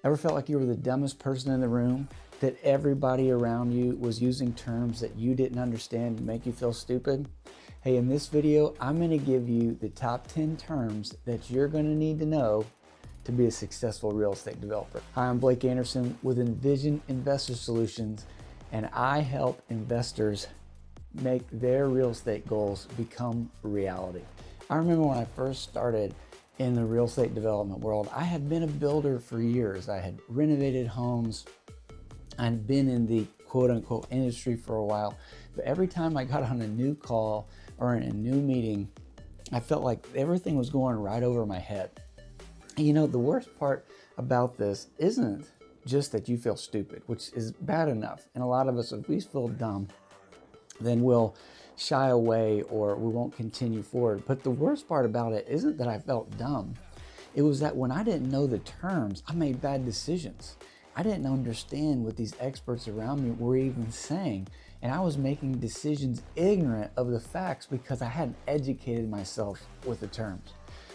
Ever felt like you were the dumbest person in the room? That everybody around you was using terms that you didn't understand to make you feel stupid? Hey, in this video, I'm going to give you the top 10 terms that you're going to need to know to be a successful real estate developer. Hi, I'm Blake Anderson with Envision Investor Solutions, and I help investors make their real estate goals become reality. I remember when I first started in the real estate development world, I had been a builder for years. I had renovated homes. I'd been in the quote unquote industry for a while, but every time I got on a new call or in a new meeting, I felt like everything was going right over my head. And you know, the worst part about this isn't just that you feel stupid, which is bad enough. And a lot of us, if we feel dumb, then we'll shy away or we won't continue forward. But the worst part about it isn't that I felt dumb. It was that when I didn't know the terms, I made bad decisions. I didn't understand what these experts around me were even saying. And I was making decisions ignorant of the facts because I hadn't educated myself with the terms.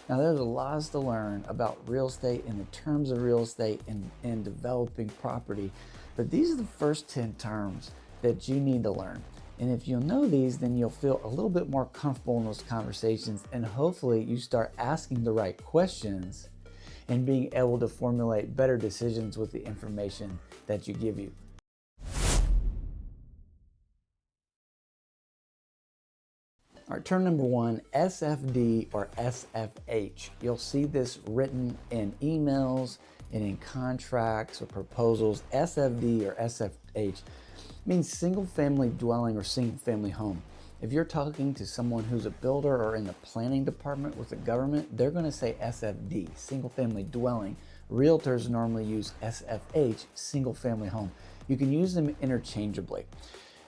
Now, there's a lot to learn about real estate and the terms of real estate and developing property. But these are the first 10 terms that you need to learn. And if you'll know these, then you'll feel a little bit more comfortable in those conversations, and hopefully you start asking the right questions and being able to formulate better decisions with the information that you give you. All right, term number one, SFD or SFH. You'll see this written in emails and in contracts or proposals. SFD or SFH means single family dwelling or single family home. If you're talking to someone who's a builder or in the planning department with the government, they're going to say SFD, single family dwelling. Realtors normally use SFH, single family home. You can use them interchangeably.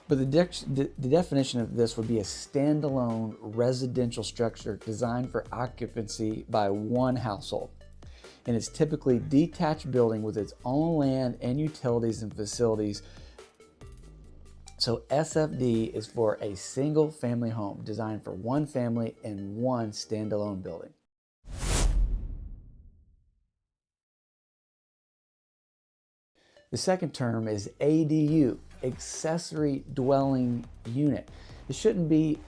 But the definition of this would be a standalone residential structure designed for occupancy by one household. And it's typically a detached building with its own land and utilities and facilities. So SFD is for a single family home designed for one family in one standalone building. The second term is ADU, accessory dwelling unit. It shouldn't be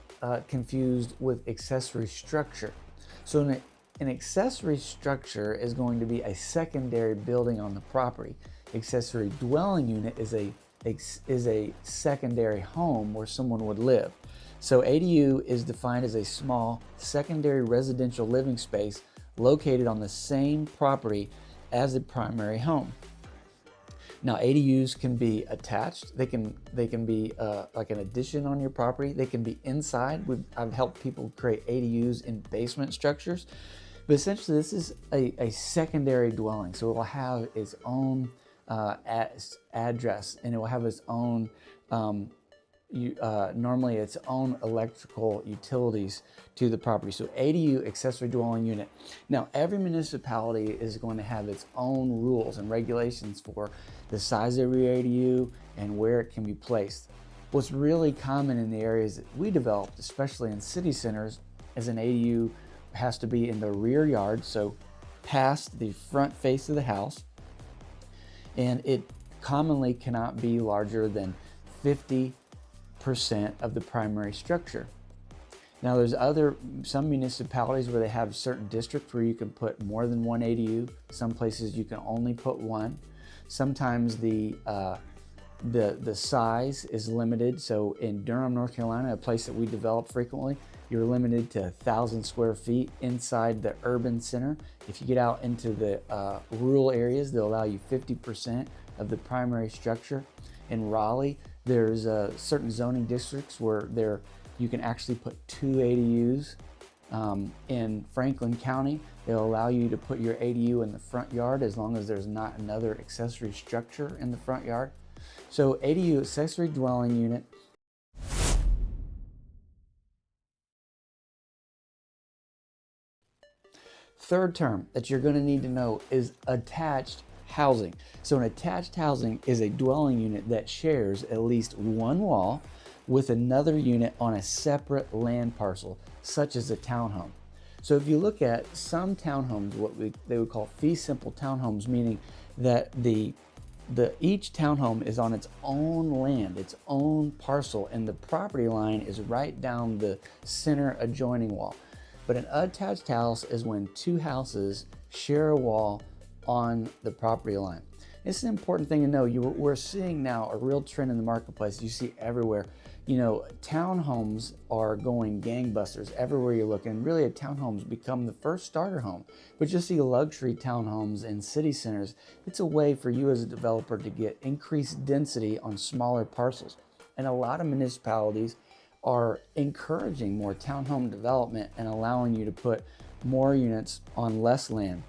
confused with accessory structure. So an accessory structure is going to be a secondary building on the property. Accessory dwelling unit is a secondary home where someone would live. So ADU is defined as a small secondary residential living space located on the same property as a primary home. Now, ADUs can be attached. They can be like an addition on your property. They can be inside. I've helped people create ADUs in basement structures. But essentially, this is a secondary dwelling. So it will have its own address, and it will have its own, normally its own electrical utilities to the property. So ADU, accessory dwelling unit. Now, every municipality is going to have its own rules and regulations for the size of your ADU and where it can be placed. What's really common in the areas that we developed, especially in city centers, is an ADU has to be in the rear yard, so past the front face of the house, and it commonly cannot be larger than 50% of the primary structure. Now, there's some municipalities where they have certain districts where you can put more than one ADU. Some places you can only put one. Sometimes the size is limited. So in Durham, North Carolina, a place that we develop frequently, you're limited to 1,000 square feet inside the urban center. If you get out into the rural areas, they'll allow you 50% of the primary structure. In Raleigh, there's certain zoning districts where you can actually put 2 ADUs. In Franklin County, they'll allow you to put your ADU in the front yard as long as there's not another accessory structure in the front yard. So ADU, accessory dwelling unit. Third term that you're going to need to know is attached housing. So an attached housing is a dwelling unit that shares at least one wall with another unit on a separate land parcel, such as a townhome. So if you look at some townhomes, they would call fee simple townhomes, meaning that each townhome is on its own land, its own parcel, and the property line is right down the center adjoining wall. But an attached house is when two houses share a wall on the property line. It's an important thing to know. We're seeing now a real trend in the marketplace. You see everywhere. You know, townhomes are going gangbusters everywhere you look, and really a townhome's become the first starter home. But you'll see luxury townhomes in city centers. It's a way for you as a developer to get increased density on smaller parcels. And a lot of municipalities are encouraging more townhome development and allowing you to put more units on less land.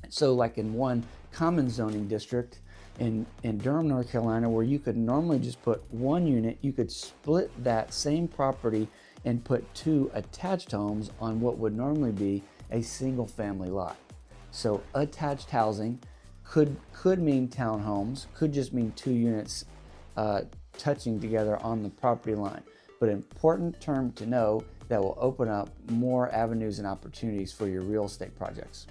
So like in one common zoning district in Durham, North Carolina, where you could normally just put one unit, you could split that same property and put two attached homes on what would normally be a single family lot. So attached housing could mean townhomes, could just mean two units touching together on the property line. But an important term to know that will open up more avenues and opportunities for your real estate projects.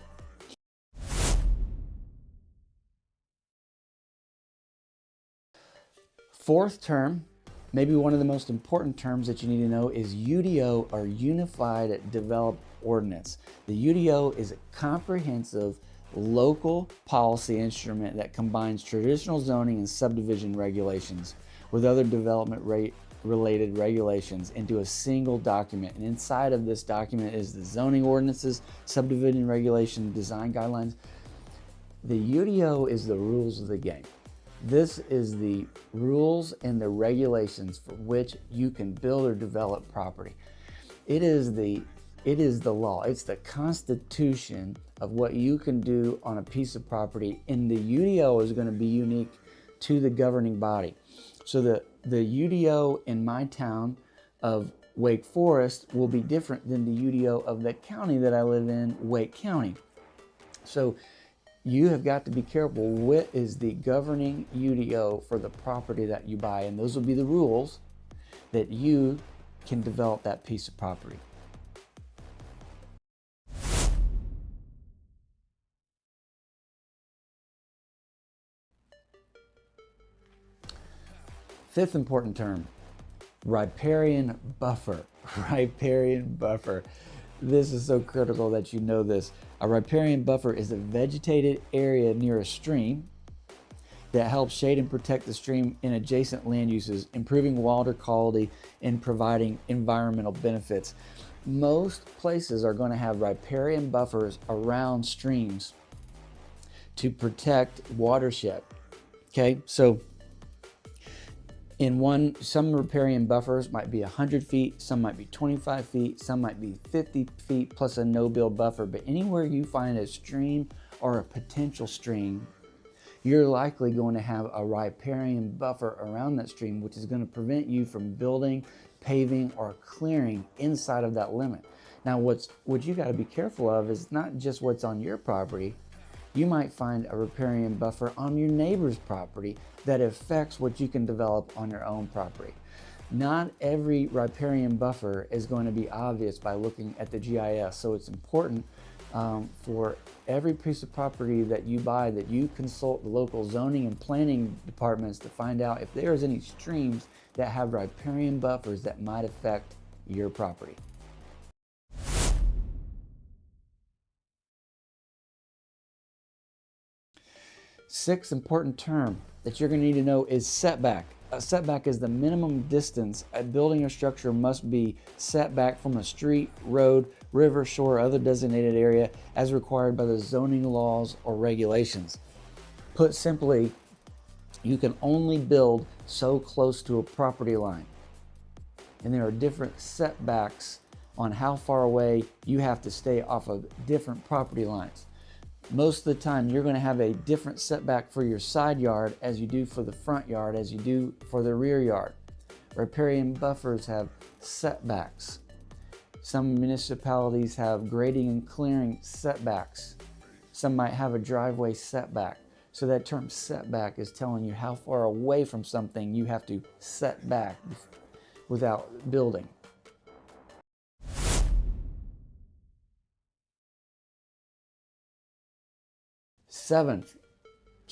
Fourth term, maybe one of the most important terms that you need to know, is UDO, or Unified Developed Ordinance. The UDO is a comprehensive local policy instrument that combines traditional zoning and subdivision regulations with other development related regulations into a single document. And inside of this document is the zoning ordinances, subdivision regulation, design guidelines. The UDO is the rules of the game. This is the rules and the regulations for which you can build or develop property. It is the law. It's the constitution of what you can do on a piece of property, and the UDO is going to be unique to the governing body. So the UDO in my town of Wake Forest will be different than the UDO of the county that I live in, Wake County. So you have got to be careful what is the governing UDO for the property that you buy, and those will be the rules that you can develop that piece of property. Fifth important term, riparian buffer. Riparian buffer. This is so critical that you know this. A riparian buffer is a vegetated area near a stream that helps shade and protect the stream and adjacent land uses, improving water quality and providing environmental benefits. Most places are going to have riparian buffers around streams to protect watershed. Okay, so some riparian buffers might be 100 feet, some might be 25 feet, some might be 50 feet plus a no-build buffer. But anywhere you find a stream or a potential stream, you're likely going to have a riparian buffer around that stream, which is going to prevent you from building, paving, or clearing inside of that limit. Now, what you got to be careful of is not just what's on your property. You might find a riparian buffer on your neighbor's property that affects what you can develop on your own property. Not every riparian buffer is going to be obvious by looking at the GIS, so it's important for every piece of property that you buy that you consult the local zoning and planning departments to find out if there's any streams that have riparian buffers that might affect your property. Sixth important term that you're going to need to know is setback. A setback is the minimum distance a building or structure must be set back from a street, road, river, shore, or other designated area as required by the zoning laws or regulations. Put simply, you can only build so close to a property line. And there are different setbacks on how far away you have to stay off of different property lines. Most of the time, you're going to have a different setback for your side yard as you do for the front yard, as you do for the rear yard. Riparian buffers have setbacks. Some municipalities have grading and clearing setbacks. Some might have a driveway setback. So that term setback is telling you how far away from something you have to set back without building. Seventh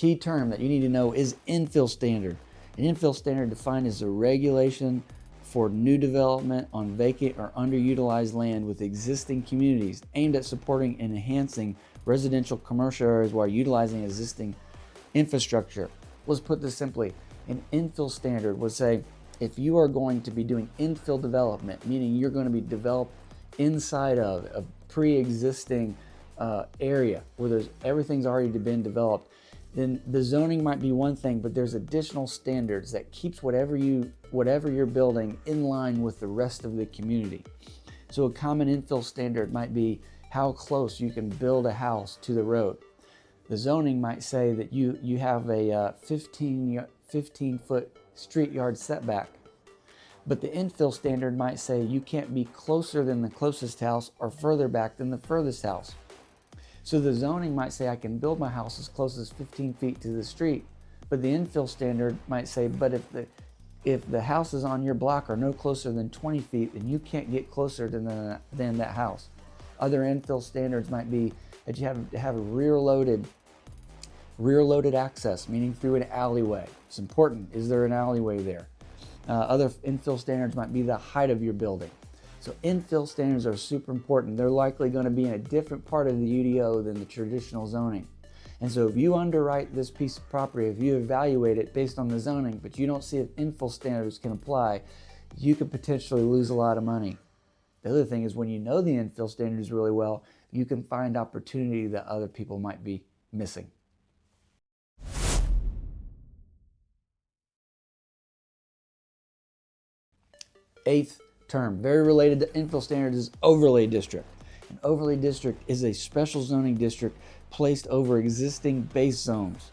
key term that you need to know is infill standard. An infill standard defined as a regulation for new development on vacant or underutilized land with existing communities aimed at supporting and enhancing residential commercial areas while utilizing existing infrastructure. Let's put this simply. An infill standard would say if you are going to be doing infill development, meaning you're going to be developed inside of a pre-existing area where everything's already been developed, then the zoning might be one thing, but there's additional standards that keeps whatever you're building in line with the rest of the community. So a common infill standard might be how close you can build a house to the road. The zoning might say that you have a 15-foot street yard setback, but the infill standard might say you can't be closer than the closest house or further back than the furthest house. So the zoning might say I can build my house as close as 15 feet to the street, but the infill standard might say, but if the houses on your block are no closer than 20 feet, then you can't get closer than that house. Other infill standards might be that you have to have a rear-loaded access, meaning through an alleyway. It's important. Is there an alleyway there? Other infill standards might be the height of your building. So infill standards are super important. They're likely going to be in a different part of the UDO than the traditional zoning. And so if you underwrite this piece of property, if you evaluate it based on the zoning, but you don't see if infill standards can apply, you could potentially lose a lot of money. The other thing is when you know the infill standards really well, you can find opportunity that other people might be missing. Eighth term, very related to infill standards, is overlay district. An overlay district is a special zoning district placed over existing base zones,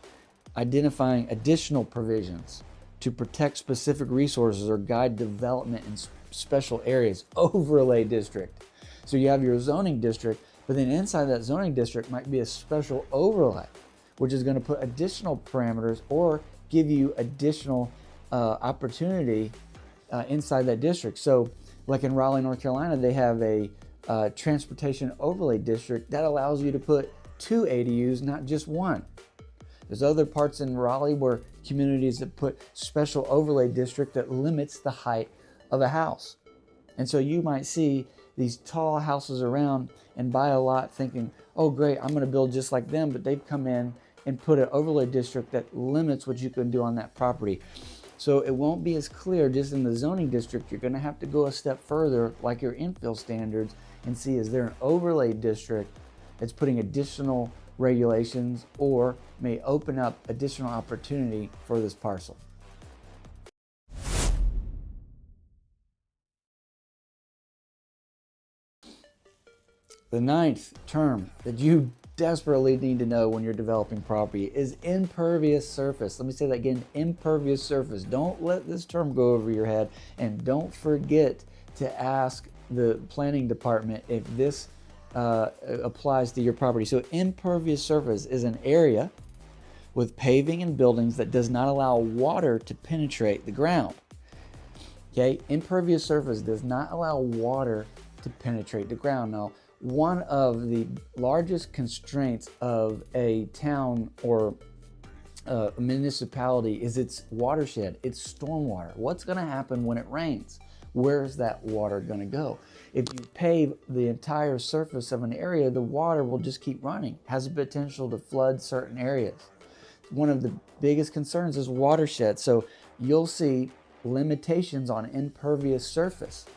identifying additional provisions to protect specific resources or guide development in special areas. Overlay district. So you have your zoning district, but then inside that zoning district might be a special overlay, which is going to put additional parameters or give you additional opportunity inside that district. So like in Raleigh, North Carolina, they have a transportation overlay district that allows you to put 2 ADUs, not just one. There's other parts in Raleigh where communities that put special overlay district that limits the height of a house. And so you might see these tall houses around and buy a lot thinking, oh great, I'm going to build just like them, but they've come in and put an overlay district that limits what you can do on that property. So it won't be as clear just in the zoning district. You're going to have to go a step further, like your infill standards, and see is there an overlay district that's putting additional regulations or may open up additional opportunity for this parcel. The ninth term that you desperately need to know when you're developing property is impervious surface. Let me say that again, impervious surface. Don't let this term go over your head, and don't forget to ask the planning department if this applies to your property. So impervious surface is an area with paving and buildings that does not allow water to penetrate the ground. Okay, impervious surface does not allow water to penetrate the ground. Now, one of the largest constraints of a town or a municipality is its watershed, its stormwater. What's going to happen when it rains? Where's that water going to go? If you pave the entire surface of an area, the water will just keep running, has the potential to flood certain areas. One of the biggest concerns is watershed. So you'll see limitations on impervious surface.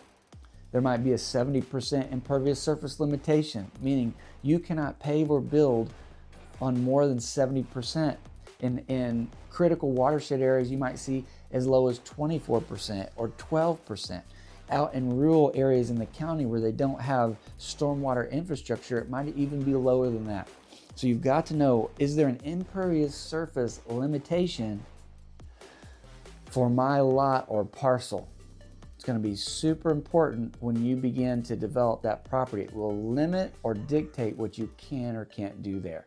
There might be a 70% impervious surface limitation, meaning you cannot pave or build on more than 70%. In critical watershed areas, you might see as low as 24% or 12%. Out in rural areas in the county where they don't have stormwater infrastructure, it might even be lower than that. So you've got to know, is there an impervious surface limitation for my lot or parcel? It's going to be super important when you begin to develop that property. It will limit or dictate what you can or can't do there.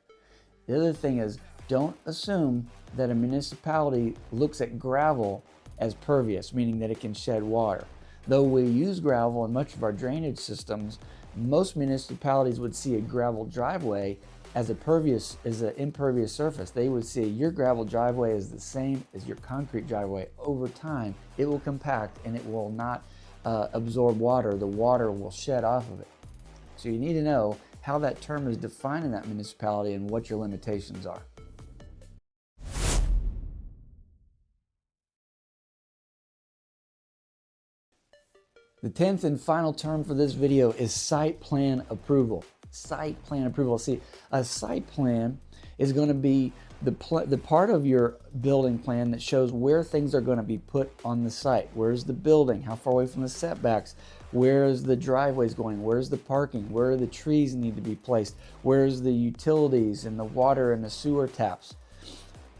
The other thing is, don't assume that a municipality looks at gravel as pervious, meaning that it can shed water. Though we use gravel in much of our drainage systems, most municipalities would see a gravel driveway as an impervious surface. They would see your gravel driveway is the same as your concrete driveway. Over time, it will compact and it will not absorb water. The water will shed off of it. So you need to know how that term is defined in that municipality and what your limitations are. The 10th and final term for this video is site plan approval. Site plan approval. See, a site plan is going to be the part of your building plan that shows where things are going to be put on the site. Where's the building? How far away from the setbacks? Where's the driveways going? Where's the parking? Where are the trees need to be placed? Where's the utilities and the water and the sewer taps?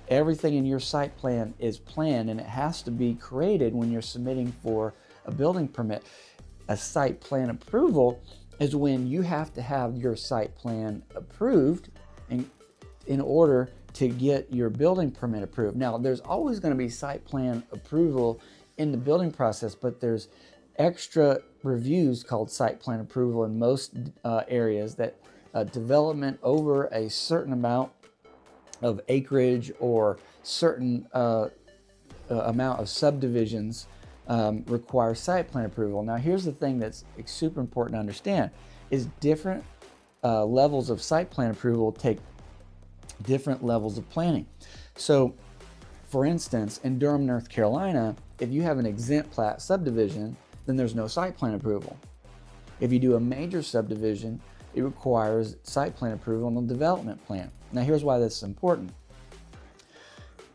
Everything in your site plan is planned, and it has to be created when you're submitting for a building permit. A site plan approval is when you have to have your site plan approved in order to get your building permit approved. Now, there's always going to be site plan approval in the building process, but there's extra reviews called site plan approval in most areas that development over a certain amount of acreage or certain amount of subdivisions require site plan approval. Now, here's the thing that's super important to understand is different levels of site plan approval take different levels of planning. So, for instance, in Durham, North Carolina, if you have an exempt plat subdivision, then there's no site plan approval. If you do a major subdivision, it requires site plan approval and a development plan. Now, here's why this is important.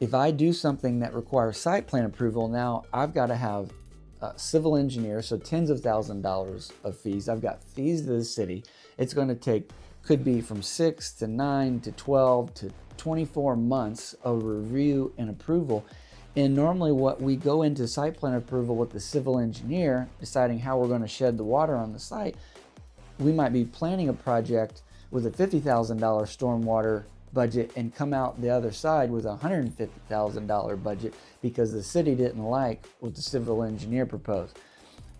If I do something that requires site plan approval, now I've got to have a civil engineer, so tens of thousands of dollars of fees. I've got fees to the city. It's going to take, could be from 6 to 9 to 12 to 24 months of review and approval. And normally what we go into site plan approval with the civil engineer, deciding how we're going to shed the water on the site, we might be planning a project with a $50,000 stormwater budget and come out the other side with a $150,000 budget because the city didn't like what the civil engineer proposed.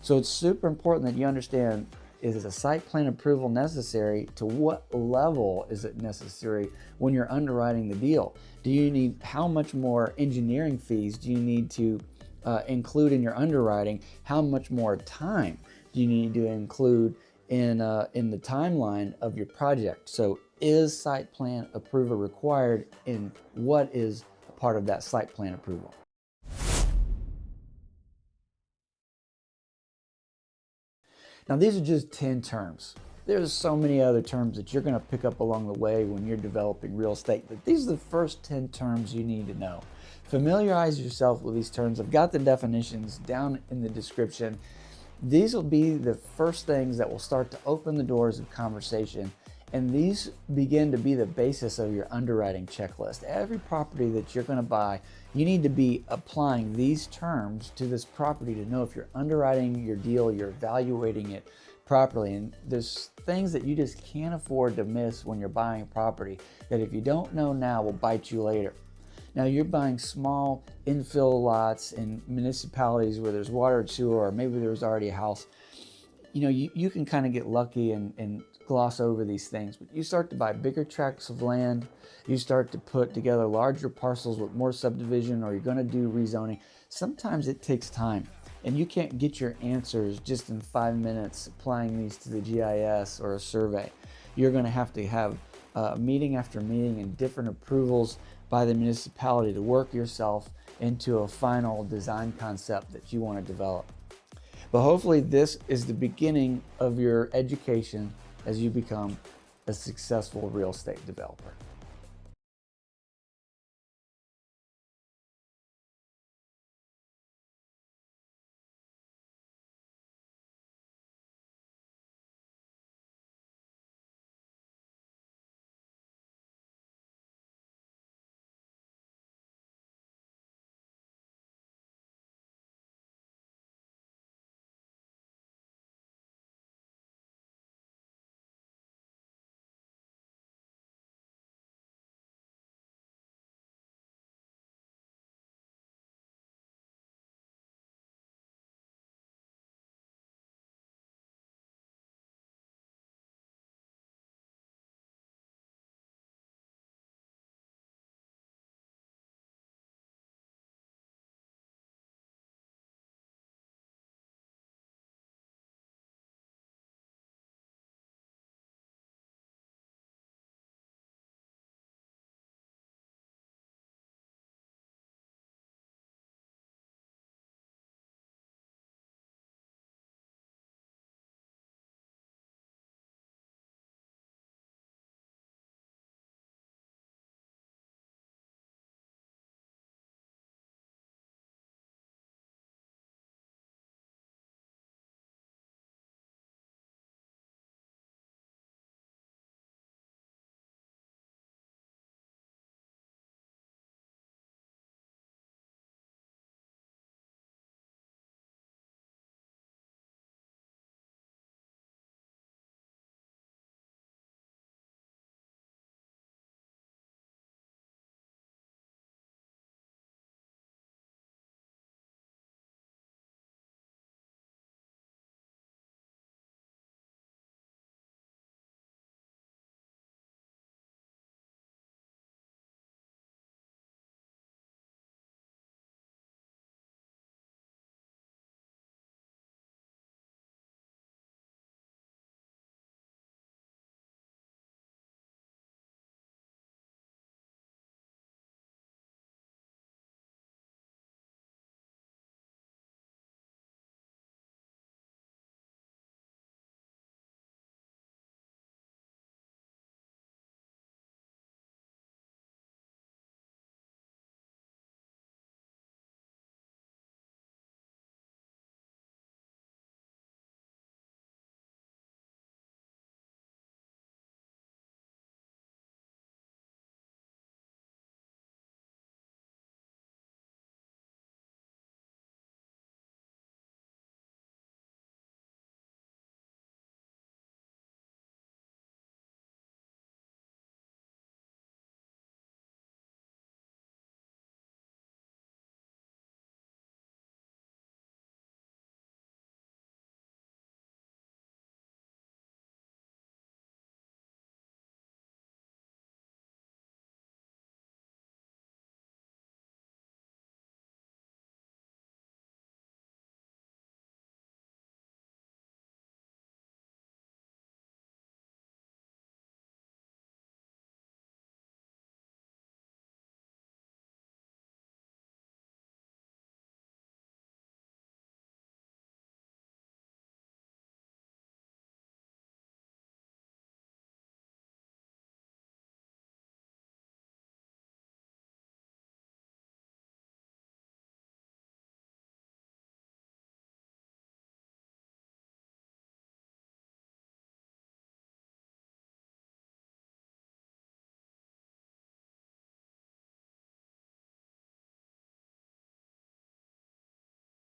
So it's super important that you understand, is a site plan approval necessary? To what level is it necessary when you're underwriting the deal? Do you need, how much more engineering fees do you need to include in your underwriting? How much more time do you need to include in the timeline of your project? So is site plan approval required, and what is a part of that site plan approval? Now, these are just 10 terms. There's so many other terms that you're going to pick up along the way when you're developing real estate, but these are the first 10 terms you need to know. Familiarize yourself with these terms. I've got the definitions down in the description. These will be the first things that will start to open the doors of conversation, and these begin to be the basis of your underwriting checklist. Every property that you're going to buy, you need to be applying these terms to this property to know if you're underwriting your deal, you're evaluating it properly. And there's things that you just can't afford to miss when you're buying a property that if you don't know now will bite you later. Now, you're buying small infill lots in municipalities where there's water and sewer, or maybe there's already a house. You know, you can kind of get lucky and gloss over these things, but you start to buy bigger tracts of land, you start to put together larger parcels with more subdivision, or you're going to do rezoning. Sometimes it takes time, and you can't get your answers just in 5 minutes applying these to the GIS or a survey. You're going to have meeting after meeting and different approvals by the municipality to work yourself into a final design concept that you want to develop. But hopefully this is the beginning of your education as you become a successful real estate developer.